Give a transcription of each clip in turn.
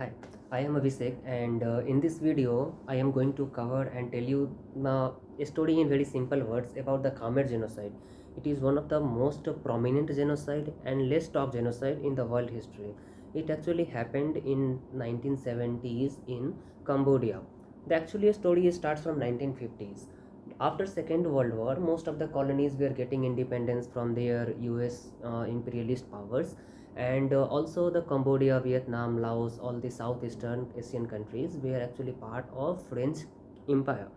Hi, I am Abhishek, and in this video, I am going to cover and tell you a story in very simple words about the Khmer Genocide. It is one of the most prominent genocide and less talked genocide in the world history. It actually happened in 1970s in Cambodia. The actually story starts from 1950s. After Second World War, most of the colonies were getting independence from their US imperialist powers, and also the Cambodia, Vietnam, Laos, all the southeastern Asian countries were actually part of French Empire.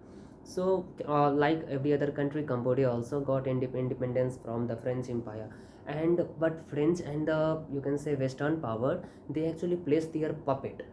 So like every other country, Cambodia also got independence from the French Empire. And but French and the, you can say, Western power, they actually placed their puppet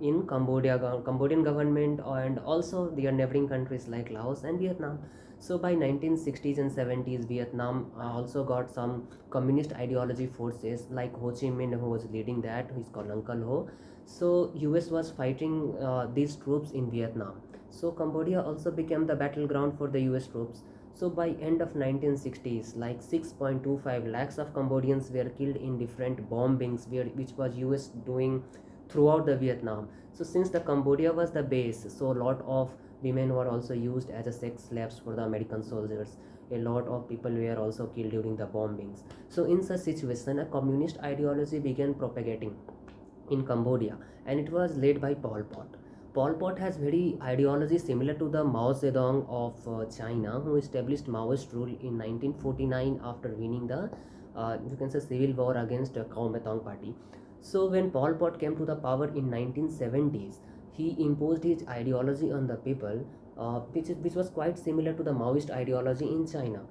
in Cambodian government, and also their neighboring countries like Laos and Vietnam. So by 1960s and 70s, Vietnam also got some communist ideology forces like Ho Chi Minh, who was leading that, who is called Uncle Ho. So US was fighting these troops in Vietnam. So Cambodia also became the battleground for the US troops. So by end of 1960s, like 6.25 lakhs of Cambodians were killed in different bombings which was US doing throughout the Vietnam. So since the Cambodia was the base, so a lot of women were also used as a sex slaves for the American soldiers. A lot of people were also killed during the bombings. So in such situation, a communist ideology began propagating in Cambodia, and it was led by Pol Pot. Pol Pot has very ideology similar to the Mao Zedong of China, who established Maoist rule in 1949 after winning the, you can say, civil war against Kuomintang party. So when Pol Pot came to the power in 1970s, he imposed his ideology on the people, which was quite similar to the Maoist ideology in China.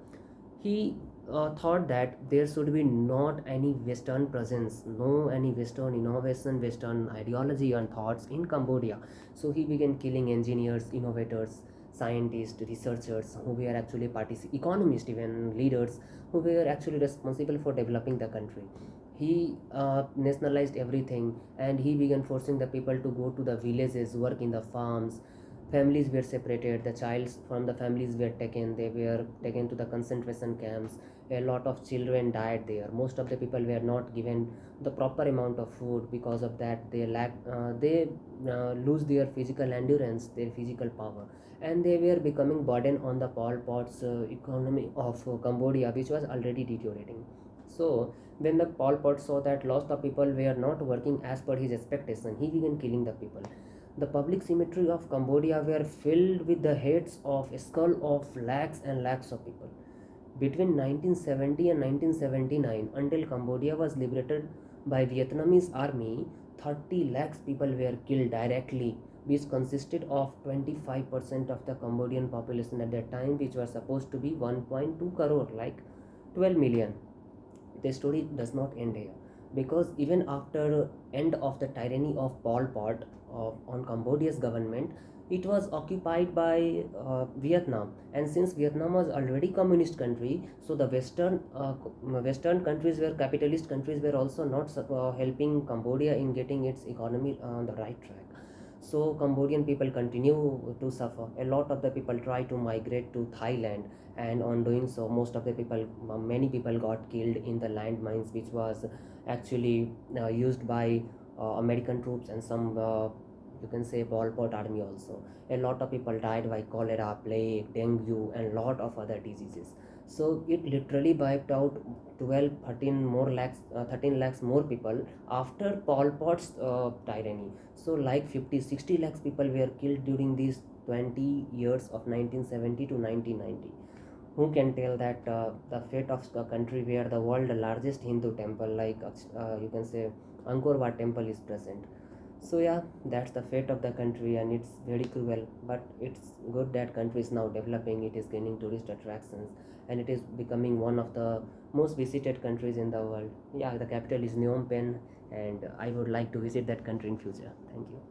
He thought that there should be not any Western presence, no any Western innovation, Western ideology and thoughts in Cambodia. So he began killing engineers, innovators, scientists, researchers who were actually economists, even leaders who were actually responsible for developing the country. He nationalized everything, and he began forcing the people to go to the villages, work in the farms. Families were separated, the childs from the families were taken, they were taken to the concentration camps. A lot of children died there. Most of the people were not given the proper amount of food. Because of that, they lose their physical endurance, their physical power, and they were becoming burden on the Pol Pot's economy of Cambodia, which was already deteriorating. So when the Pol Pot saw that lots of people were not working as per his expectation, he began killing the people. The public cemetery of Cambodia were filled with the heads of a skull of lakhs and lakhs of people. Between 1970 and 1979, until Cambodia was liberated by Vietnamese army, 30 lakhs people were killed directly, which consisted of 25% of the Cambodian population at that time, which was supposed to be 1.2 crore, like 12 million. The story does not end here, because even after end of the tyranny of Pol Pot on Cambodia's government, it was occupied by Vietnam, and since Vietnam was already communist country, so the Western countries, were capitalist countries, were also not helping Cambodia in getting its economy on the right track. So Cambodian people continue to suffer. A lot of the people try to migrate to Thailand, and on doing so, most of the people, many people got killed in the landmines, which was actually used by American troops and some, you can say, Pol Pot army also. A lot of people died by cholera, plague, dengue, and lot of other diseases. So it literally wiped out 12, 13 more lakhs, 13 lakhs more people after Pol Pot's tyranny. So like 50, 60 lakhs people were killed during these 20 years of 1970 to 1990. Who can tell that the fate of a country where the world largest Hindu temple, like you can say, Angkor Wat temple, is present? So yeah, that's the fate of the country, and it's very cruel. But it's good that country is now developing. It is gaining tourist attractions, and it is becoming one of the most visited countries in the world. Yeah, the capital is Phnom Penh, and I would like to visit that country in future. Thank you.